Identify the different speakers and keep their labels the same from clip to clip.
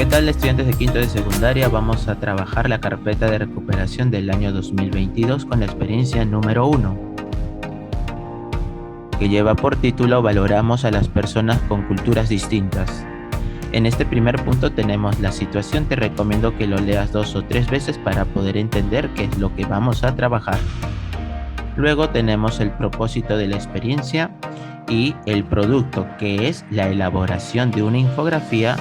Speaker 1: ¿Qué tal, estudiantes de quinto de secundaria? Vamos a trabajar la carpeta de recuperación del año 2022 con la experiencia número 1, que lleva por título Valoramos a las personas con culturas distintas. En este primer punto tenemos la situación. Te recomiendo que lo leas 2 o 3 veces para poder entender qué es lo que vamos a trabajar. Luego tenemos el propósito de la experiencia y el producto, que es la elaboración de una infografía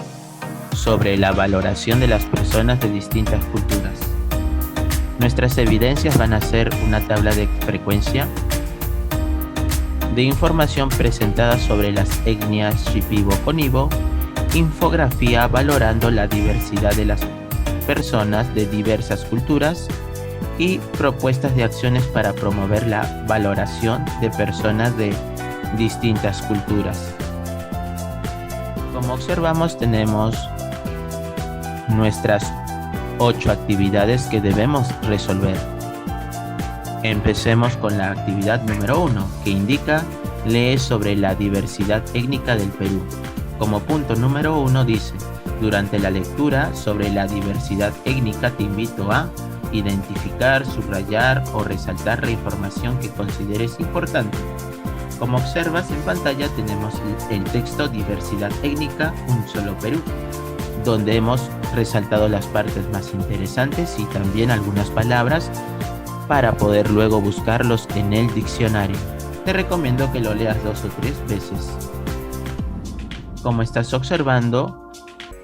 Speaker 1: sobre la valoración de las personas de distintas culturas. Nuestras evidencias van a ser una tabla de frecuencia de información presentada sobre las etnias Shipibo-Conibo, infografía valorando la diversidad de las personas de diversas culturas y propuestas de acciones para promover la valoración de personas de distintas culturas. Como observamos, tenemos nuestras 8 actividades que debemos resolver. Empecemos con la actividad número 1, que indica: lee sobre la diversidad étnica del Perú. Como punto número 1 dice: durante la lectura sobre la diversidad étnica te invito a identificar, subrayar o resaltar la información que consideres importante. Como observas en pantalla, tenemos el texto Diversidad étnica, un solo Perú, donde hemos resaltado las partes más interesantes y también algunas palabras para poder luego buscarlos en el diccionario. Te recomiendo que lo leas 2 o 3 veces. Como estás observando,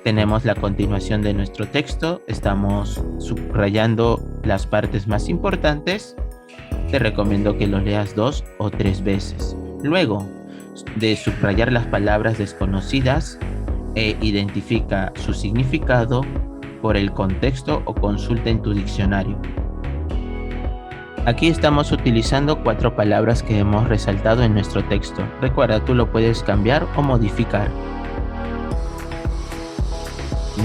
Speaker 1: tenemos la continuación de nuestro texto. Estamos subrayando las partes más importantes. Te recomiendo que lo leas 2 o 3 veces. Luego de subrayar las palabras desconocidas, identifica su significado por el contexto o consulta en tu diccionario. Aquí estamos utilizando 4 palabras que hemos resaltado en nuestro texto. Recuerda, tú lo puedes cambiar o modificar.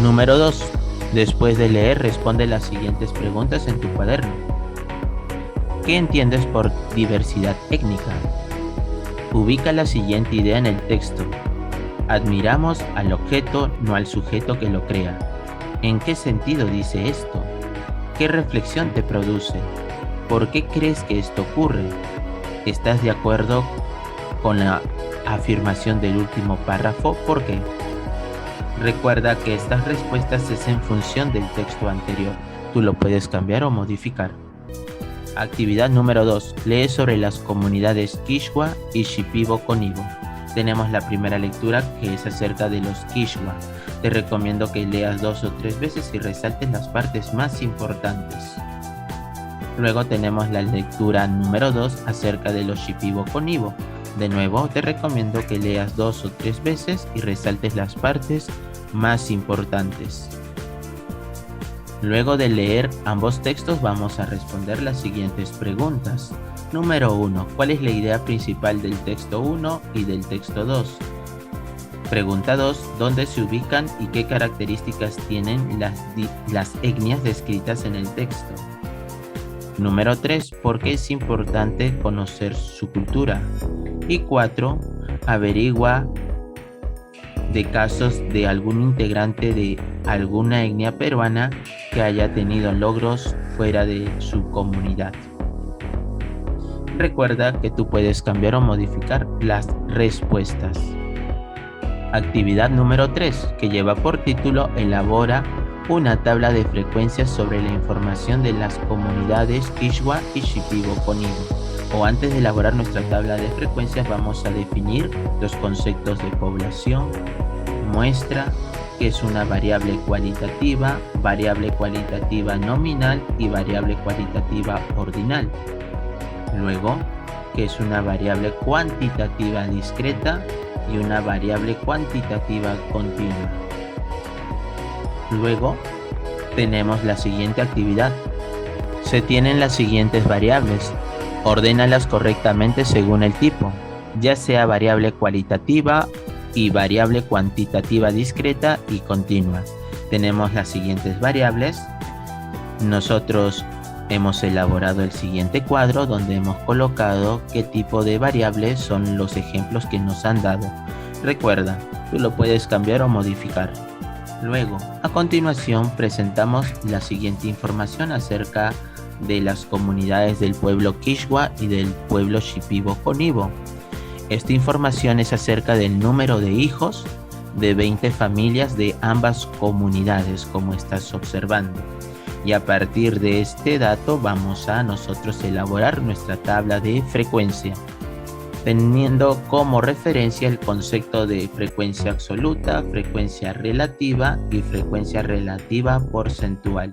Speaker 1: Número 2. Después de leer, responde las siguientes preguntas en tu cuaderno. ¿Qué entiendes por diversidad étnica? Ubica la siguiente idea en el texto. Admiramos al objeto, no al sujeto que lo crea. ¿En qué sentido dice esto? ¿Qué reflexión te produce? ¿Por qué crees que esto ocurre? ¿Estás de acuerdo con la afirmación del último párrafo? ¿Por qué? Recuerda que estas respuestas es en función del texto anterior. Tú lo puedes cambiar o modificar. Actividad número 2. Lee sobre las comunidades Quechua y Shipibo-Conibo. Tenemos la primera lectura, que es acerca de los Quechua. Te recomiendo que leas 2 o 3 veces y resaltes las partes más importantes. Luego tenemos la lectura número 2 acerca de los Shipibo-Conibo. De nuevo, te recomiendo que leas 2 o 3 veces y resaltes las partes más importantes. Luego de leer ambos textos, vamos a responder las siguientes preguntas. Número 1. ¿Cuál es la idea principal del texto 1 y del texto 2? Pregunta 2. ¿Dónde se ubican y qué características tienen las etnias descritas en el texto? Número 3. ¿Por qué es importante conocer su cultura? Y 4. Averigua de casos de algún integrante de alguna etnia peruana que haya tenido logros fuera de su comunidad. Recuerda que tú puedes cambiar o modificar las respuestas. Actividad número 3, que lleva por título Elabora una tabla de frecuencias sobre la información de las comunidades Quechua y Shipibo-Conibo. O antes de elaborar nuestra tabla de frecuencias, vamos a definir los conceptos de población, muestra, que es una variable cualitativa nominal y variable cualitativa ordinal. Luego, que es una variable cuantitativa discreta y una variable cuantitativa continua. Luego, tenemos la siguiente actividad. Se tienen las siguientes variables. Ordénalas correctamente según el tipo, ya sea variable cualitativa y variable cuantitativa discreta y continua. Tenemos las siguientes variables. Nosotros hemos elaborado el siguiente cuadro donde hemos colocado qué tipo de variables son los ejemplos que nos han dado. Recuerda, tú lo puedes cambiar o modificar. Luego, a continuación, presentamos la siguiente información acerca de las comunidades del pueblo Quichua y del pueblo Shipibo-Conibo. Esta información es acerca del número de hijos de 20 familias de ambas comunidades, como estás observando. Y a partir de este dato vamos a nosotros elaborar nuestra tabla de frecuencia, teniendo como referencia el concepto de frecuencia absoluta, frecuencia relativa y frecuencia relativa porcentual.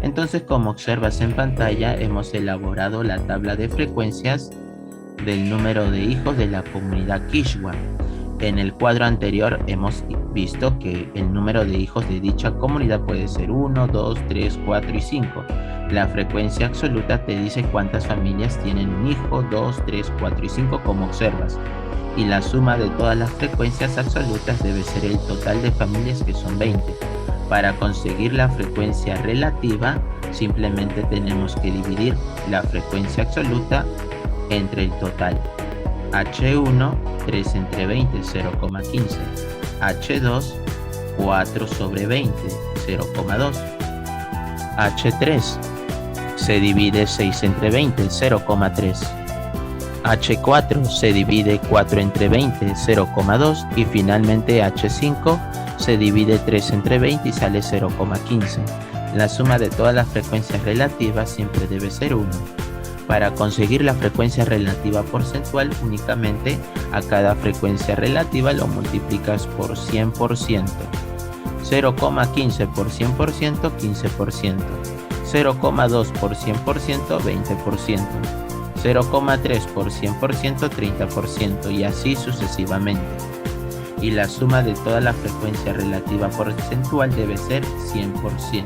Speaker 1: Entonces, como observas en pantalla, hemos elaborado la tabla de frecuencias del número de hijos de la comunidad Quichua. En el cuadro anterior hemos visto que el número de hijos de dicha comunidad puede ser 1, 2, 3, 4 y 5. La frecuencia absoluta te dice cuántas familias tienen un hijo, 2, 3, 4 y 5, como observas. Y la suma de todas las frecuencias absolutas debe ser el total de familias, que son 20. Para conseguir la frecuencia relativa, simplemente tenemos que dividir la frecuencia absoluta entre el total. H1, 3 entre 20, 0,15. H2, 4 sobre 20, 0,2. H3, se divide 6 entre 20, 0,3. H4 se divide 4 entre 20, 0,2. Y finalmente H5 se divide 3 entre 20 y sale 0,15. La suma de todas las frecuencias relativas siempre debe ser 1. Para conseguir la frecuencia relativa porcentual, únicamente a cada frecuencia relativa lo multiplicas por 100%. 0,15 por 100%, 15%. 0,2 por 100%, 20%. 0,3 por 100%, 30%, y así sucesivamente. Y la suma de toda la frecuencia relativa porcentual debe ser 100%.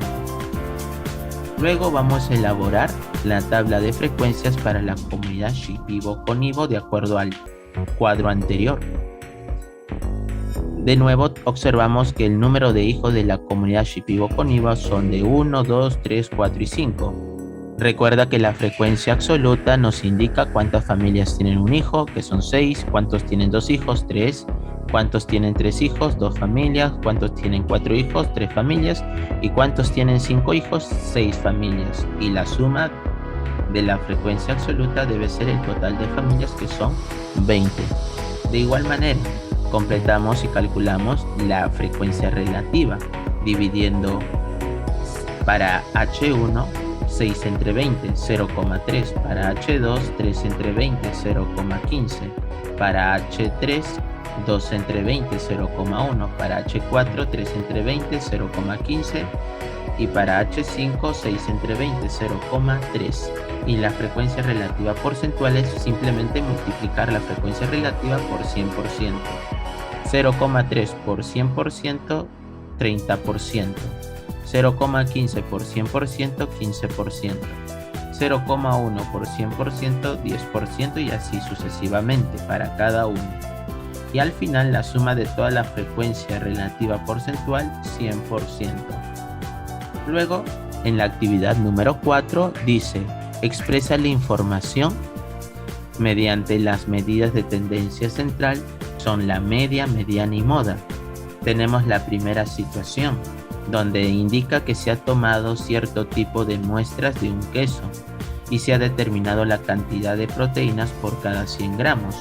Speaker 1: Luego vamos a elaborar la tabla de frecuencias para la comunidad Shipibo-Conibo de acuerdo al cuadro anterior. De nuevo observamos que el número de hijos de la comunidad Shipibo-Conibo son de 1, 2, 3, 4 y 5. Recuerda que la frecuencia absoluta nos indica cuántas familias tienen un hijo, que son 6, cuántos tienen 2 hijos, 3, cuántos tienen 3 hijos, 2 familias, cuántos tienen 4 hijos, 3 familias, y cuántos tienen 5 hijos, 6 familias. Y la suma de la frecuencia absoluta debe ser el total de familias, que son 20. De igual manera, completamos y calculamos la frecuencia relativa, dividiendo para H1, 6 entre 20, 0,3. Para H2, 3 entre 20, 0,15. Para H3, 2 entre 20, 0,1. Para H4, 3 entre 20, 0,15. Y para H5, 6 entre 20, 0,3. Y la frecuencia relativa porcentual es simplemente multiplicar la frecuencia relativa por 100%. 0,3 por 100%, 30%. 0,15 por 100%, 15%. 0,1 por 100%, 10%, y así sucesivamente para cada uno. Y al final la suma de toda la frecuencia relativa porcentual, 100%. Luego, en la actividad número 4 dice: expresa la información mediante las medidas de tendencia central, son la media, mediana y moda. Tenemos la primera situación, donde indica que se ha tomado cierto tipo de muestras de un queso y se ha determinado la cantidad de proteínas por cada 100 gramos.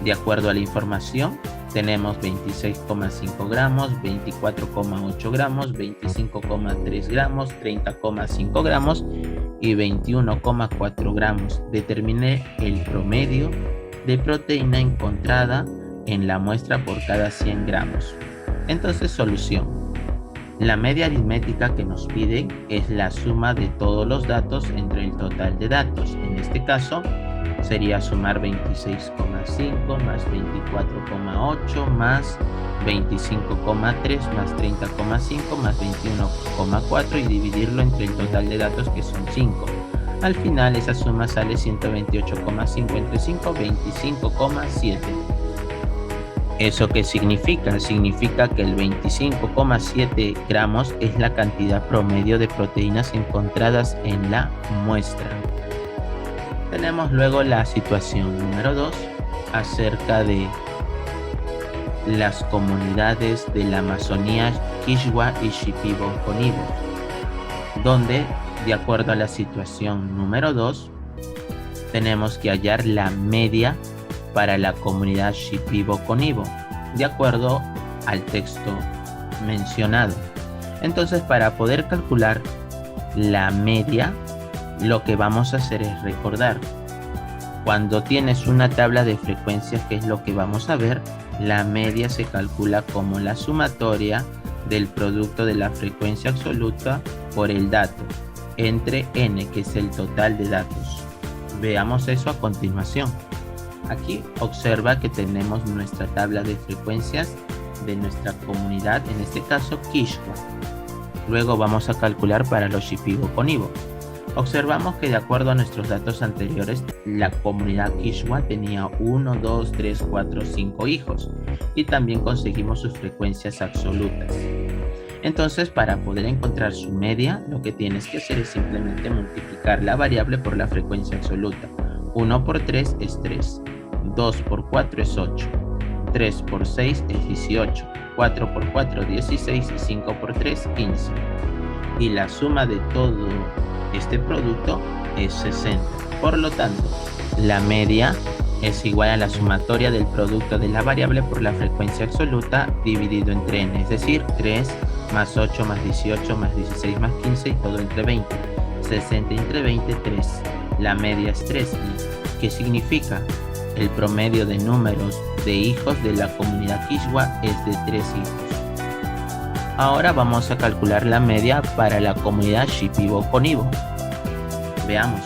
Speaker 1: De acuerdo a la información, tenemos 26,5 gramos, 24,8 gramos, 25,3 gramos, 30,5 gramos y 21,4 gramos. Determine el promedio de proteína encontrada en la muestra por cada 100 gramos. Entonces, solución. La media aritmética que nos pide es la suma de todos los datos entre el total de datos. En este caso, sería sumar 26,5 más 24,8 más 25,3 más 30,5 más 21,4 y dividirlo entre el total de datos, que son 5. Al final esa suma sale 128,5 entre 5, 25,7. ¿Eso qué significa? Significa que el 25,7 gramos es la cantidad promedio de proteínas encontradas en la muestra. Tenemos luego la situación número 2 acerca de las comunidades de la Amazonía Kishwa y Shipibo-Conibo, donde, de acuerdo a la situación número 2, tenemos que hallar la media para la comunidad Shipibo-Conibo, de acuerdo al texto mencionado. Entonces, para poder calcular la media, lo que vamos a hacer es recordar. Cuando tienes una tabla de frecuencias, que es lo que vamos a ver, la media se calcula como la sumatoria del producto de la frecuencia absoluta por el dato entre n, que es el total de datos. Veamos eso a continuación. Aquí observa que tenemos nuestra tabla de frecuencias de nuestra comunidad, en este caso Kishwa. Luego vamos a calcular para los Shipibo-Conibo. Observamos que de acuerdo a nuestros datos anteriores, la comunidad Kishwa tenía 1, 2, 3, 4, 5 hijos y también conseguimos sus frecuencias absolutas. Entonces, para poder encontrar su media, lo que tienes que hacer es simplemente multiplicar la variable por la frecuencia absoluta. 1 por 3 es 3, 2 por 4 es 8, 3 por 6 es 18, 4 por 4 16 y 5 por 3 15. Y la suma de todo este producto es 60. Por lo tanto, la media es igual a la sumatoria del producto de la variable por la frecuencia absoluta dividido entre n, es decir, 3 más 8 más 18 más 16 más 15 y todo entre 20. 60 entre 20, 3. La media es 3. ¿Y qué significa? El promedio de números de hijos de la comunidad Kishwa es de 3 hijos. Ahora vamos a calcular la media para la comunidad Shipibo-Conibo. Veamos.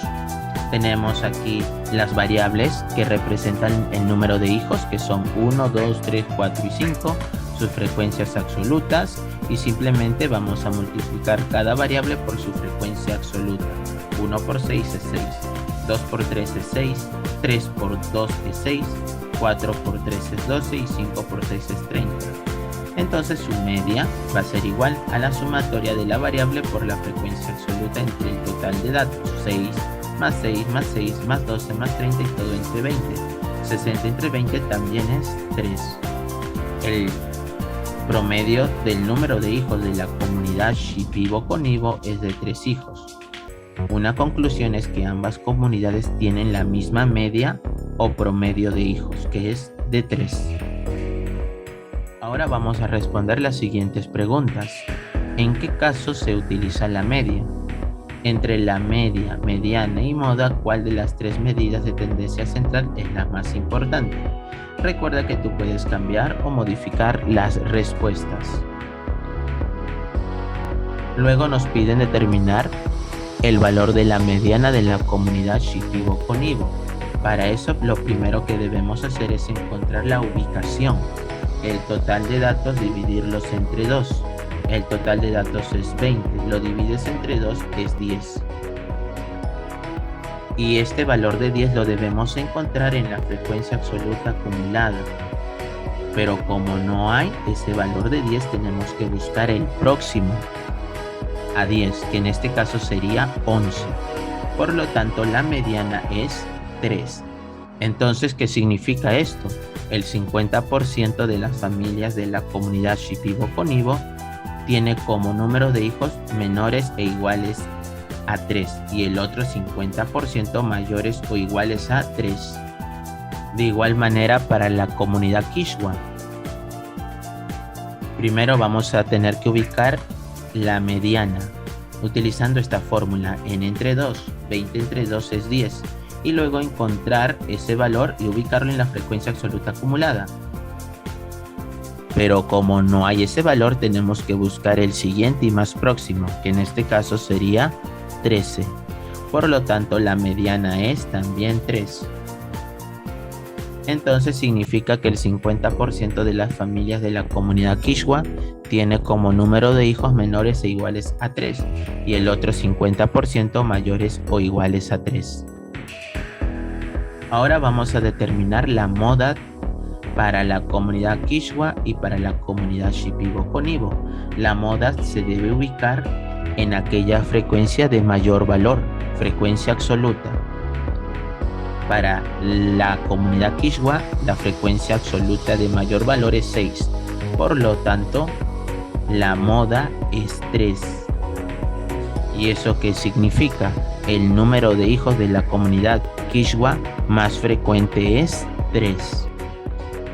Speaker 1: Tenemos aquí las variables que representan el número de hijos, que son 1, 2, 3, 4 y 5, sus frecuencias absolutas, y simplemente vamos a multiplicar cada variable por su frecuencia absoluta. 1 por 6 es 6, 2 por 3 es 6, 3 por 2 es 6, 4 por 3 es 12 y 5 por 6 es 30. Entonces su media va a ser igual a la sumatoria de la variable por la frecuencia absoluta entre el total de datos. 6 más 6 más 6 más 12 más 30 y todo entre 20. 60 entre 20 también es 3. El promedio del número de hijos de la comunidad Shipibo-Conibo es de 3 hijos. Una conclusión es que ambas comunidades tienen la misma media o promedio de hijos, que es de 3. Ahora vamos a responder las siguientes preguntas. ¿En qué caso se utiliza la media? Entre la media, mediana y moda, ¿cuál de las tres medidas de tendencia central es la más importante? Recuerda que tú puedes cambiar o modificar las respuestas. Luego nos piden determinar el valor de la mediana de la comunidad Shipibo-Conibo. Para eso, lo primero que debemos hacer es encontrar la ubicación. El total de datos, dividirlos entre 2. El total de datos es 20, lo divides entre 2 es 10. Y este valor de 10 lo debemos encontrar en la frecuencia absoluta acumulada. Pero como no hay ese valor de 10, tenemos que buscar el próximo a 10, que en este caso sería 11. Por lo tanto, la mediana es 3. Entonces, ¿qué significa esto? El 50% de las familias de la comunidad Shipibo-Conibo tiene como número de hijos menores e iguales a 3 y el otro 50% mayores o iguales a 3. De igual manera para la comunidad Kishwa. Primero vamos a tener que ubicar la mediana utilizando esta fórmula: n entre 2, 20 entre 2 es 10, y luego encontrar ese valor y ubicarlo en la frecuencia absoluta acumulada. Pero como no hay ese valor, tenemos que buscar el siguiente y más próximo, que en este caso sería 13. Por lo tanto, la mediana es también 3. Entonces significa que el 50% de las familias de la comunidad Kishwa tiene como número de hijos menores e iguales a 3 y el otro 50% mayores o iguales a 3. Ahora vamos a determinar la moda para la comunidad Kishwa y para la comunidad Shipibo-Conibo. La moda se debe ubicar en aquella frecuencia de mayor valor, frecuencia absoluta. Para la comunidad Kishwa, la frecuencia absoluta de mayor valor es 6. Por lo tanto, La moda es 3. ¿Y eso qué significa? El número de hijos de la comunidad Quechua más frecuente es 3.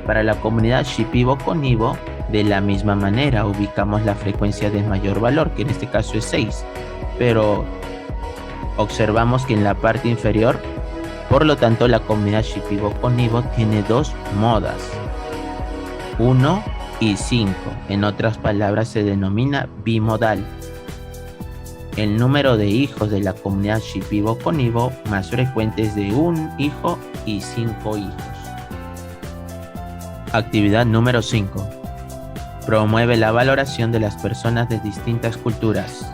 Speaker 1: Para la comunidad Shipibo-Conibo, de la misma manera, ubicamos la frecuencia de mayor valor, que en este caso es 6. Pero observamos que en la parte inferior, por lo tanto, la comunidad Shipibo-Conibo tiene 2 modas, 1 y 5. En otras palabras, se denomina bimodal. El número de hijos de la comunidad Shipibo-Conibo más frecuente es de 1 hijo y 5 hijos. Actividad número 5. Promueve la valoración de las personas de distintas culturas.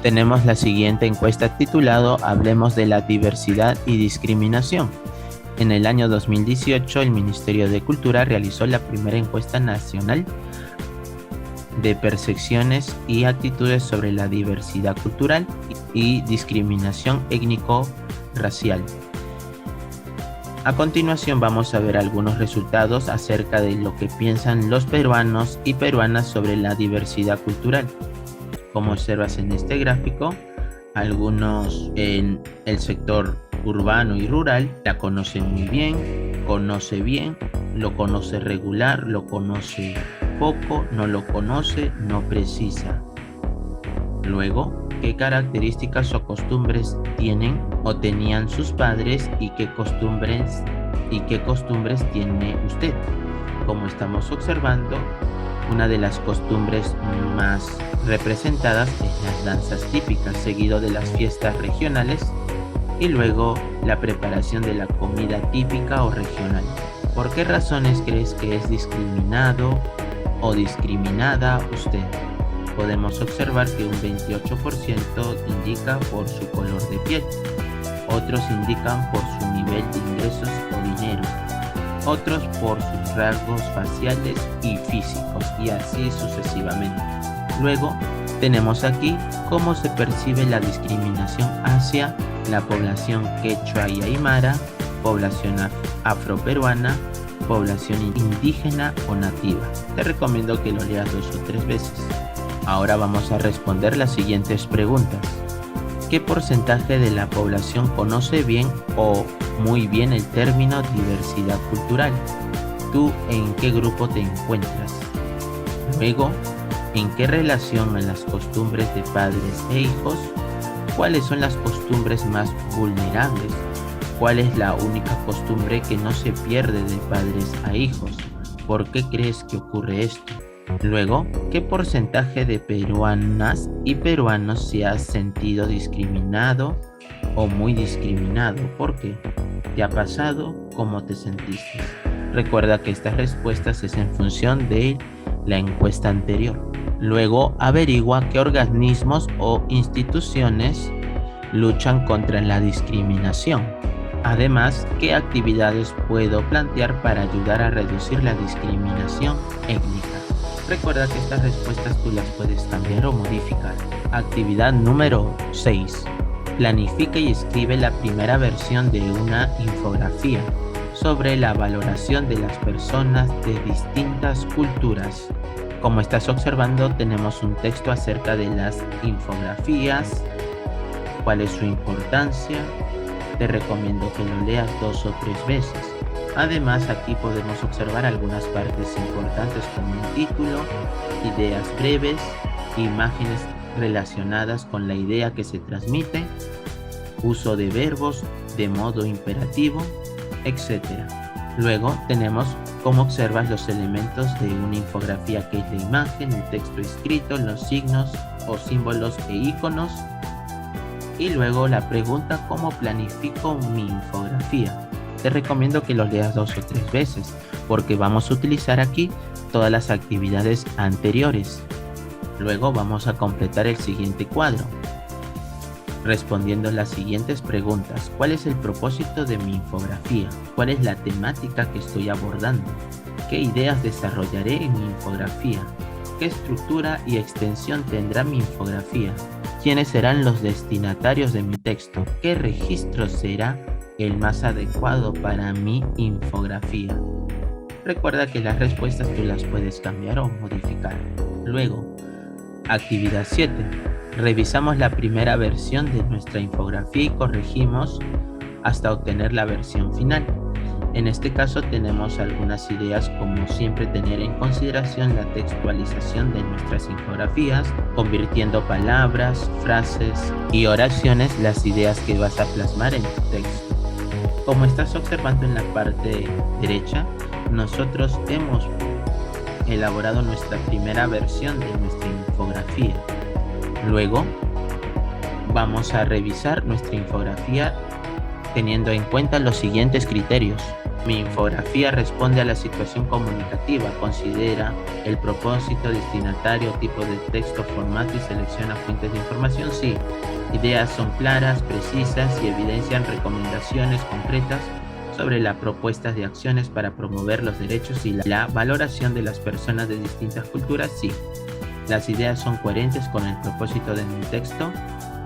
Speaker 1: Tenemos la siguiente encuesta titulado Hablemos de la diversidad y discriminación. En el año 2018, el Ministerio de Cultura realizó la primera encuesta nacional de percepciones y actitudes sobre la diversidad cultural y discriminación étnico-racial. A continuación vamos a ver algunos resultados acerca de lo que piensan los peruanos y peruanas sobre la diversidad cultural. Como observas en este gráfico, algunos en el sector urbano y rural la conocen muy bien, conoce bien, lo conoce regular, lo conoce poco, no lo conoce, no precisa. Luego, ¿qué características o costumbres tienen o tenían sus padres y qué costumbres tiene usted? Como estamos observando, una de las costumbres más representadas es las danzas típicas, seguido de las fiestas regionales y luego la preparación de la comida típica o regional. ¿Por qué razones crees que es discriminado o discriminada usted? Podemos observar que un 28% indica por su color de piel, otros indican por su nivel de ingresos o dinero, otros por sus rasgos faciales y físicos, y así sucesivamente. Luego tenemos aquí cómo se percibe la discriminación hacia la población quechua y aymara, población afroperuana, población indígena o nativa. Te recomiendo que lo leas 2 o 3 veces. Ahora vamos a responder las siguientes preguntas. ¿Qué porcentaje de la población conoce bien o muy bien el término diversidad cultural? ¿Tú en qué grupo te encuentras? Luego, ¿en qué relación a las costumbres de padres e hijos? ¿Cuáles son las costumbres más vulnerables? ¿Cuál es la única costumbre que no se pierde de padres a hijos? ¿Por qué crees que ocurre esto? Luego, ¿qué porcentaje de peruanas y peruanos se ha sentido discriminado o muy discriminado? ¿Por qué? ¿Te ha pasado? ¿Cómo te sentiste? Recuerda que estas respuestas es en función de la encuesta anterior. Luego, averigua qué organismos o instituciones luchan contra la discriminación. Además, ¿qué actividades puedo plantear para ayudar a reducir la discriminación étnica? Recuerda que estas respuestas tú las puedes cambiar o modificar. Actividad número 6. Planifica y escribe la primera versión de una infografía sobre la valoración de las personas de distintas culturas. Como estás observando, tenemos un texto acerca de las infografías, cuál es su importancia. Te recomiendo que lo leas 2 o 3 veces. Además, aquí podemos observar algunas partes importantes como un título, ideas breves, imágenes relacionadas con la idea que se transmite, uso de verbos de modo imperativo, etc. Luego tenemos cómo observas los elementos de una infografía, que es la imagen, el texto escrito, los signos o símbolos e iconos. Y luego la pregunta, ¿cómo planifico mi infografía? Te recomiendo que lo leas 2 o 3 veces, porque vamos a utilizar aquí todas las actividades anteriores. Luego vamos a completar el siguiente cuadro, respondiendo las siguientes preguntas. ¿Cuál es el propósito de mi infografía? ¿Cuál es la temática que estoy abordando? ¿Qué ideas desarrollaré en mi infografía? ¿Qué estructura y extensión tendrá mi infografía? ¿Quiénes serán los destinatarios de mi texto? ¿Qué registro será el más adecuado para mi infografía? Recuerda que las respuestas tú las puedes cambiar o modificar. Luego, actividad 7. Revisamos la primera versión de nuestra infografía y corregimos hasta obtener la versión final. En este caso tenemos algunas ideas, como siempre tener en consideración la textualización de nuestras infografías, convirtiendo palabras, frases y oraciones las ideas que vas a plasmar en tu texto. Como estás observando en la parte derecha, nosotros hemos elaborado nuestra primera versión de nuestra infografía. Luego vamos a revisar nuestra infografía teniendo en cuenta los siguientes criterios. Mi infografía responde a la situación comunicativa, considera el propósito, destinatario, tipo de texto, formato y selecciona fuentes de información. Sí, ideas son claras, precisas y evidencian recomendaciones concretas sobre las propuestas de acciones para promover los derechos y la valoración de las personas de distintas culturas. Sí, las ideas son coherentes con el propósito de mi texto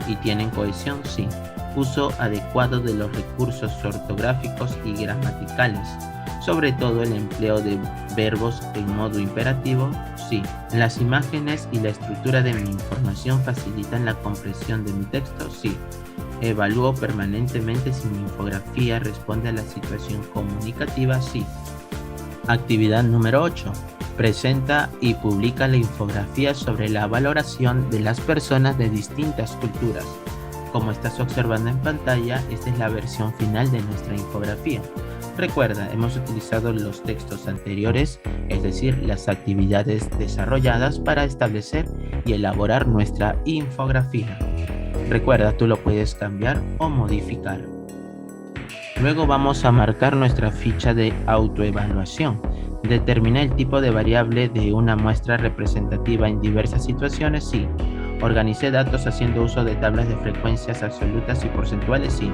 Speaker 1: y tienen cohesión. Sí, uso adecuado de los recursos ortográficos y gramaticales, sobre todo el empleo de verbos en modo imperativo. Sí, las imágenes y la estructura de mi información facilitan la comprensión de mi texto. Sí, evalúo permanentemente si mi infografía responde a la situación comunicativa. Sí. Actividad número 8. Presenta y publica la infografía sobre la valoración de las personas de distintas culturas. Como estás observando en pantalla, esta es la versión final de nuestra infografía. Recuerda, hemos utilizado los textos anteriores, es decir, las actividades desarrolladas para establecer y elaborar nuestra infografía. Recuerda, tú lo puedes cambiar o modificar. Luego vamos a marcar nuestra ficha de autoevaluación. Determina el tipo de variable de una muestra representativa en diversas situaciones. Sí. Organicé datos haciendo uso de tablas de frecuencias absolutas y porcentuales. Sí.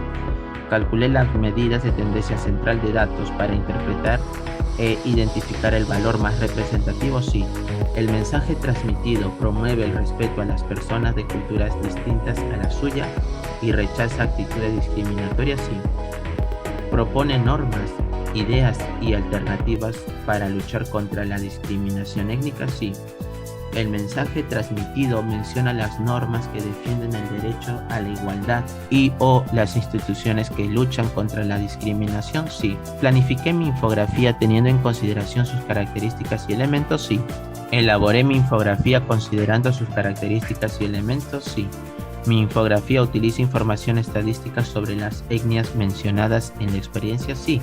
Speaker 1: Calculé las medidas de tendencia central de datos para interpretar e identificar el valor más representativo. Sí. El mensaje transmitido promueve el respeto a las personas de culturas distintas a la suya y rechaza actitudes discriminatorias. Sí. Propone normas, ideas y alternativas para luchar contra la discriminación étnica. Sí. El mensaje transmitido menciona las normas que defienden el derecho a la igualdad y o las instituciones que luchan contra la discriminación. Sí. Planifiqué mi infografía teniendo en consideración sus características y elementos. Sí. Elaboré mi infografía considerando sus características y elementos. Sí. Mi infografía utiliza información estadística sobre las etnias mencionadas en la experiencia. Sí.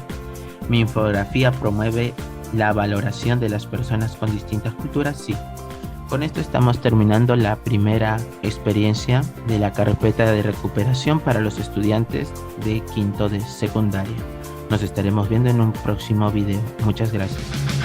Speaker 1: Mi infografía promueve la valoración de las personas con distintas culturas. Sí. Con esto estamos terminando la primera experiencia de la carpeta de recuperación para los estudiantes de quinto de secundaria. Nos estaremos viendo en un próximo video. Muchas gracias.